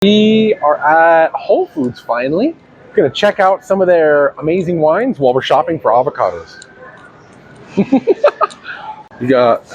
We are at Whole Foods finally. We're gonna check out some of their amazing wines while we're shopping for avocados. You got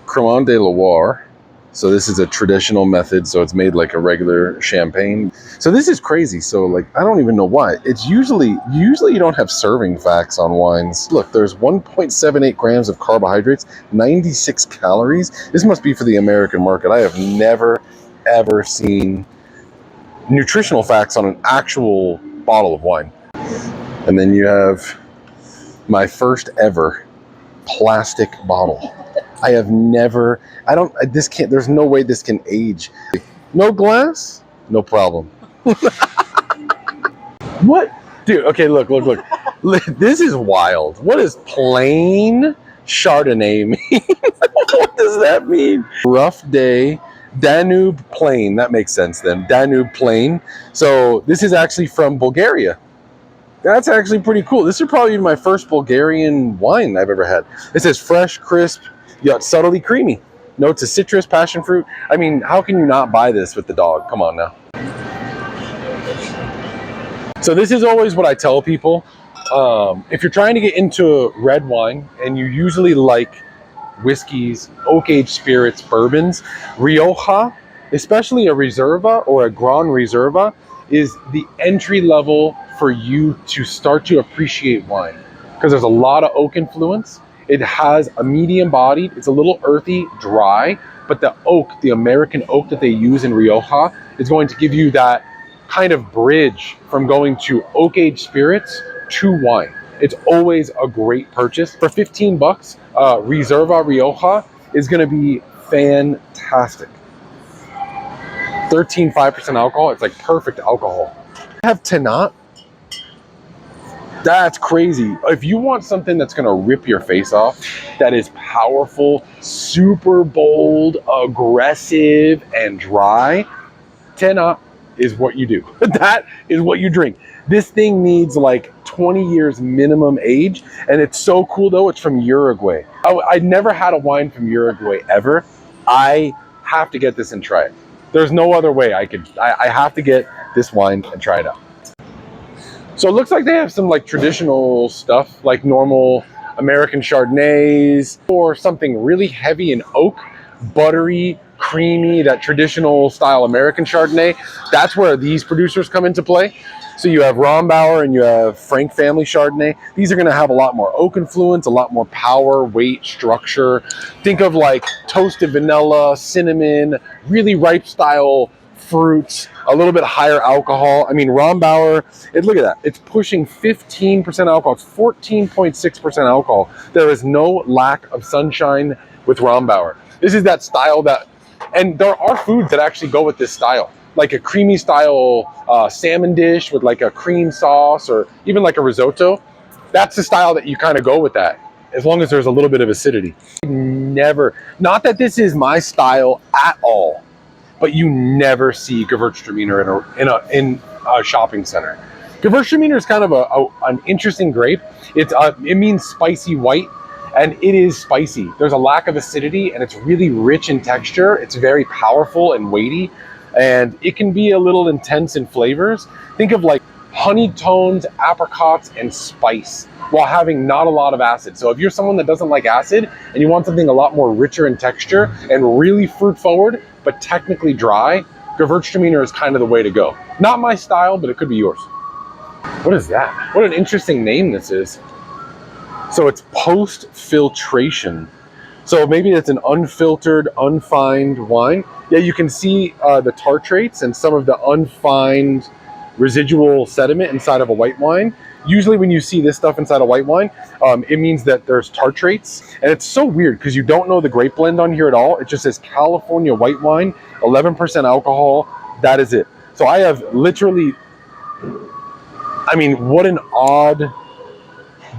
Cremant de Loire. So this is a traditional method, so it's made like a regular champagne. So this is crazy. So like, I don't even know why. It's usually you don't have serving facts on wines. Look, there's 1.78 grams of carbohydrates, 96 calories. This must be for the American market. I have never, ever seen nutritional facts on an actual bottle of wine. And then you have my first ever plastic bottle. I have never, this can't, there's no way this can age. No glass, no problem. What? Dude, okay, look. This is wild. What does plain Chardonnay mean? What does that mean? Rough day. Danube Plain, that makes sense then. Danube Plain. So this is actually from Bulgaria. That's actually pretty cool. This is probably my first Bulgarian wine I've ever had. It says fresh, crisp, yet subtly creamy. Notes of citrus, passion fruit. I mean, how can you not buy this with the dog? Come on now. So this is always what I tell people. If you're trying to get into red wine and you usually like whiskeys, oak-aged spirits, bourbons, Rioja, especially a Reserva or a Gran Reserva, is the entry level for you to start to appreciate wine, because there's a lot of oak influence. It has a medium bodied, it's a little earthy, dry, but the oak, the American oak that they use in Rioja, is going to give you that kind of bridge from going to oak-aged spirits to wine. It's always a great purchase. For 15 bucks, Reserva Rioja is gonna be fantastic. 13.5% alcohol, it's like perfect alcohol. I have Tannat. That's crazy. If you want something that's gonna rip your face off, that is powerful, super bold, aggressive, and dry, Tannat is what you do. That is what you drink. This thing needs like 20 years minimum age, and it's so cool though. It's from Uruguay. I never had a wine from Uruguay ever. I have to get this and try it. There's no other way I have to get this wine and try it out. So it looks like they have some like traditional stuff, like normal American Chardonnays, or something really heavy in oak, buttery, creamy, that traditional style American Chardonnay. That's where these producers come into play. So you have Rombauer and you have Frank family Chardonnay. These are gonna have a lot more oak influence, a lot more power, weight, structure. Think of like toasted vanilla, cinnamon, really ripe style fruits, a little bit higher alcohol. I mean, Rombauer, look at that. It's pushing 15% alcohol. It's 14.6% alcohol. There is no lack of sunshine with Rombauer. This is that style that, and there are foods that actually go with this style, like a creamy style salmon dish with like a cream sauce, or even like a risotto. That's the style that you kind of go with that, as long as there's a little bit of acidity. Never, not that this is my style at all, but you never see Gewurztraminer in a shopping center. Gewurztraminer is kind of an interesting grape. It means spicy white, and it is spicy. There's a lack of acidity, and it's really rich in texture. It's very powerful and weighty, and it can be a little intense in flavors. Think of like honey tones, apricots, and spice, while having not a lot of acid. So if you're someone that doesn't like acid and you want something a lot more richer in texture and really fruit forward, but technically dry, Gewurztraminer is kind of the way to go. Not my style, but it could be yours. What is that? What an interesting name this is. So it's post-filtration. So maybe it's an unfiltered, unfined wine. Yeah, you can see the tartrates and some of the unfined residual sediment inside of a white wine. Usually when you see this stuff inside a white wine, it means that there's tartrates. And it's so weird because you don't know the grape blend on here at all. It just says California white wine, 11% alcohol. That is it. So I have literally, I mean, what an odd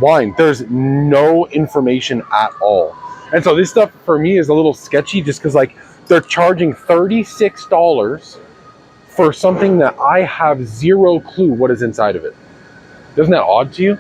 wine. There's no information at all. And so this stuff for me is a little sketchy, just because like they're charging $36 for something that I have zero clue what is inside of it. Isn't that odd to you?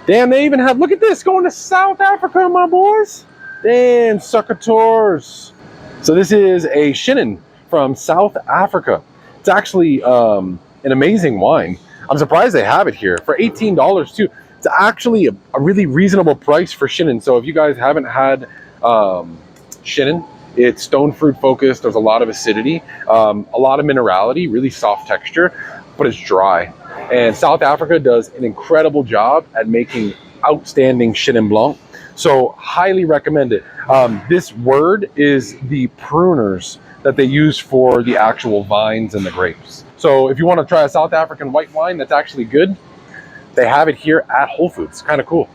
Damn, they even have, look at this, going to South Africa, my boys. Damn, sucker tours. So this is a Chenin from South Africa. It's actually an amazing wine. I'm surprised they have it here for $18 too. It's actually a really reasonable price for Chenin. So if you guys haven't had Chenin, it's stone fruit focused. There's a lot of acidity, a lot of minerality, really soft texture, but it's dry. And South Africa does an incredible job at making outstanding Chenin Blanc. So highly recommend it. This word is the pruners that they use for the actual vines and the grapes. So if you want to try a South African white wine that's actually good, they have it here at Whole Foods. Kind of cool.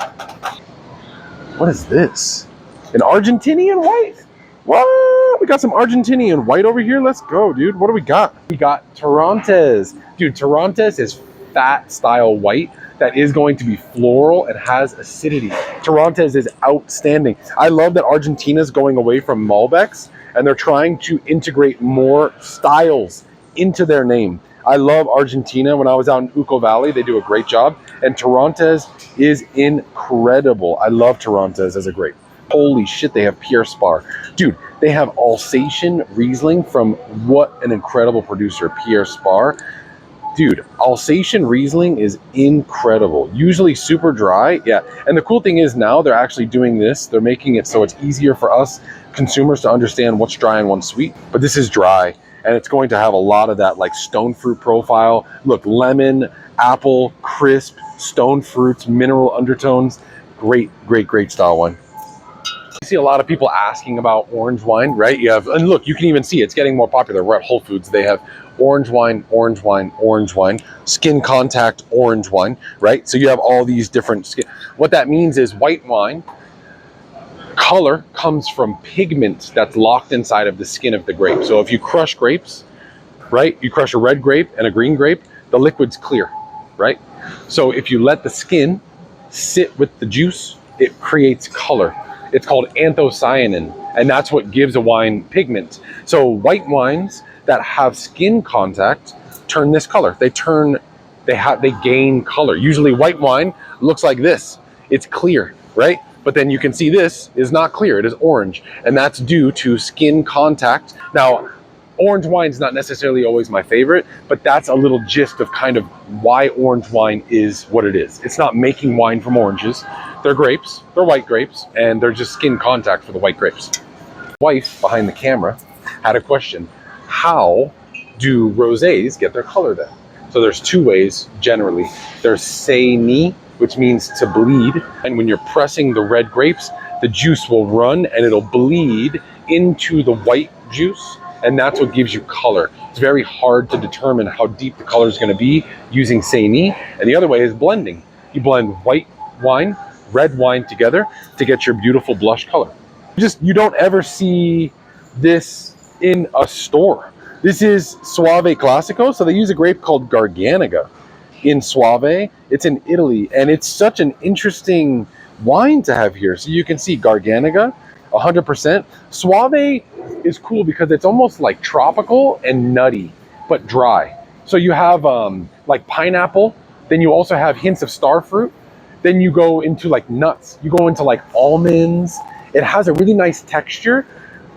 What is this? An Argentinian white? What? We got some Argentinian white over here. Let's go, dude. What do we got? We got Torrontés. Dude, Torrontés is fat style white that is going to be floral and has acidity. Torrontés is outstanding. I love that Argentina's going away from Malbecs and they're trying to integrate more styles into their name. I love Argentina. When I was out in Uco Valley, they do a great job. And Torrontés is incredible. I love Torrontés as a grape. Holy shit, they have Pierre Spar. Dude, they have Alsatian Riesling from what an incredible producer, Pierre Spar. Dude, Alsatian Riesling is incredible. Usually super dry, yeah. And the cool thing is now they're actually doing this. They're making it so it's easier for us consumers to understand what's dry and what's sweet. But this is dry, and it's going to have a lot of that like stone fruit profile. Look, lemon, apple, crisp, stone fruits, mineral undertones. Great, great, great style wine. You see a lot of people asking about orange wine, right? You have, and look, you can even see it's getting more popular. We're at Whole Foods. They have orange wine, orange wine, orange wine, skin contact orange wine, right? So you have all these different skin. What that means is white wine color comes from pigment that's locked inside of the skin of the grape. So if you crush grapes, right? You crush a red grape and a green grape, the liquid's clear, right? So if you let the skin sit with the juice, it creates color. It's called anthocyanin, and that's what gives a wine pigment. So white wines that have skin contact turn this color. They gain color. Usually white wine looks like this. It's clear, right? But then you can see this is not clear. It is orange, and that's due to skin contact. Now, orange wine is not necessarily always my favorite, but that's a little gist of kind of why orange wine is what it is. It's not making wine from oranges. They're grapes, they're white grapes, and they're just skin contact for the white grapes. Wife behind the camera had a question. How do rosés get their color then? So there's two ways generally. There's Chenin, which means to bleed. And when you're pressing the red grapes, the juice will run and it'll bleed into the white juice. And that's what gives you color. It's very hard to determine how deep the color is going to be using Chenin. And the other way is blending. You blend white wine, red wine together to get your beautiful blush color. You don't ever see this in a store. This is Soave Classico. So they use a grape called Garganega in Soave. It's in Italy, and it's such an interesting wine to have here. So you can see Garganega, 100%. Soave is cool because it's almost like tropical and nutty, but dry. So you have like pineapple, then you also have hints of star fruit, then you go into like nuts, you go into like almonds. It has a really nice texture.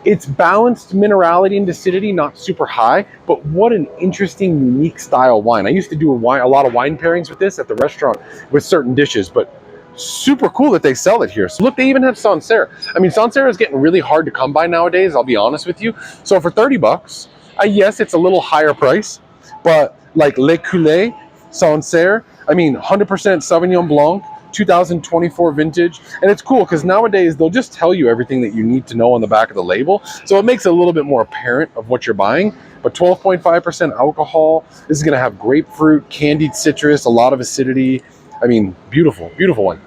It's balanced minerality and acidity, not super high, but what an interesting, unique style wine. I used to do a lot of wine pairings with this at the restaurant with certain dishes, but super cool that they sell it here. So look, they even have Sancerre. I mean, Sancerre is getting really hard to come by nowadays, I'll be honest with you. So for 30 bucks, yes, it's a little higher price, but like Le Culé, Sancerre, I mean, 100% Sauvignon Blanc, 2024 vintage. And it's cool because nowadays they'll just tell you everything that you need to know on the back of the label. So it makes it a little bit more apparent of what you're buying. But 12.5% alcohol. This is going to have grapefruit, candied citrus, a lot of acidity. I mean, beautiful, beautiful one.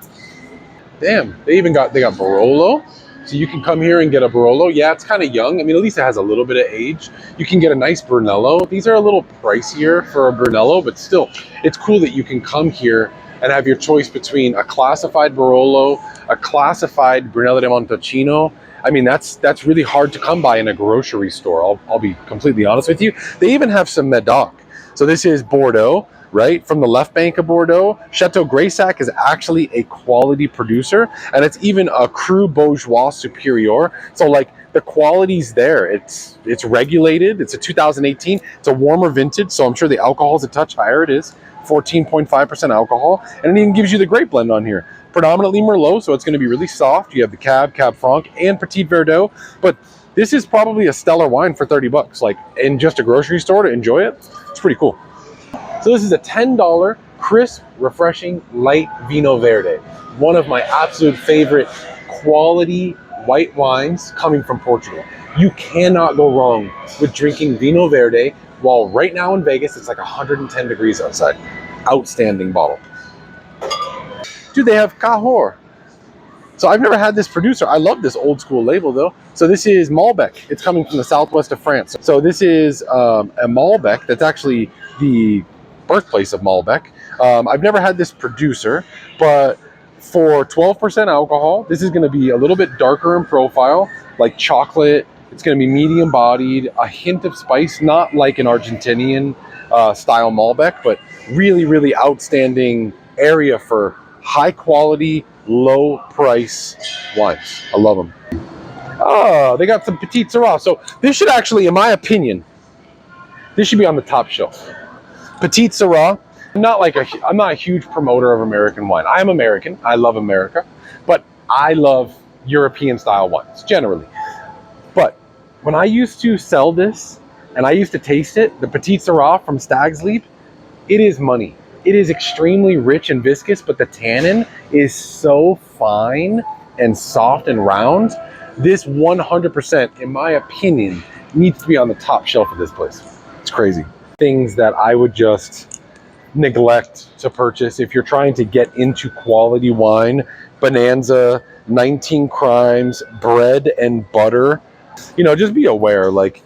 Damn, they got Barolo. So you can come here and get a Barolo. Yeah, it's kind of young. I mean, at least it has a little bit of age. You can get a nice Brunello. These are a little pricier for a Brunello, but still, it's cool that you can come here and have your choice between a classified Barolo, a classified Brunello di Montalcino. I mean, that's really hard to come by in a grocery store. I'll be completely honest with you. They even have some Medoc. So this is Bordeaux, right? From the left bank of Bordeaux. Chateau Graysac is actually a quality producer, and it's even a Cru Bourgeois Superior. So like the quality's there. It's regulated. It's a 2018. It's a warmer vintage, so I'm sure the alcohol's a touch higher. It is 14.5% alcohol, and it even gives you the grape blend on here. Predominantly Merlot, so it's going to be really soft. You have the Cab Franc, and Petite Verdot, but this is probably a stellar wine for 30 bucks. Like in just a grocery store to enjoy it, it's pretty cool. So this is a $10 crisp, refreshing, light Vinho Verde. One of my absolute favorite quality white wines coming from Portugal. You cannot go wrong with drinking Vinho Verde while right now in Vegas it's like 110 degrees outside. Outstanding bottle. Dude, they have Cahors. So I've never had this producer. I love this old school label though. So this is Malbec. It's coming from the southwest of France. So this is a Malbec that's actually the birthplace of Malbec. I've never had this producer, but for 12% alcohol, this is going to be a little bit darker in profile, like chocolate. It's going to be medium bodied, a hint of spice, not like an Argentinian style Malbec, but really, really outstanding area for high quality, low price wines. I love them. Oh, they got some Petite Sirah. So this should actually, in my opinion, this should be on the top shelf. Petite Sirah. I'm not a huge promoter of American wine. I am American. I love America, but I love European style wines generally. But when I used to sell this and I used to taste it, the Petite Sirah from Stag's Leap, it is money. It is extremely rich and viscous, but the tannin is so fine and soft and round. This 100%, in my opinion, needs to be on the top shelf of this place. It's crazy. Things that I would just neglect to purchase if you're trying to get into quality wine. Bonanza, 19 Crimes, bread and butter. You know, just be aware, like,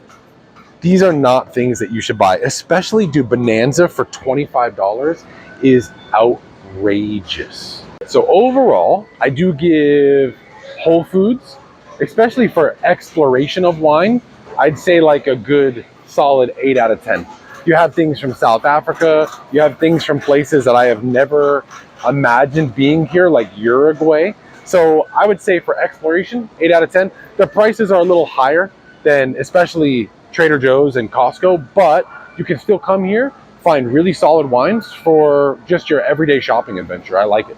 these are not things that you should buy. Especially, dude, Bonanza for $25 is outrageous. So overall, I do give Whole Foods, especially for exploration of wine, I'd say like a good solid 8 out of 10. You have things from South Africa. You have things from places that I have never imagined being here, like Uruguay. So I would say for exploration, 8 out of 10. The prices are a little higher than especially Trader Joe's and Costco, but you can still come here, find really solid wines for just your everyday shopping adventure. I like it.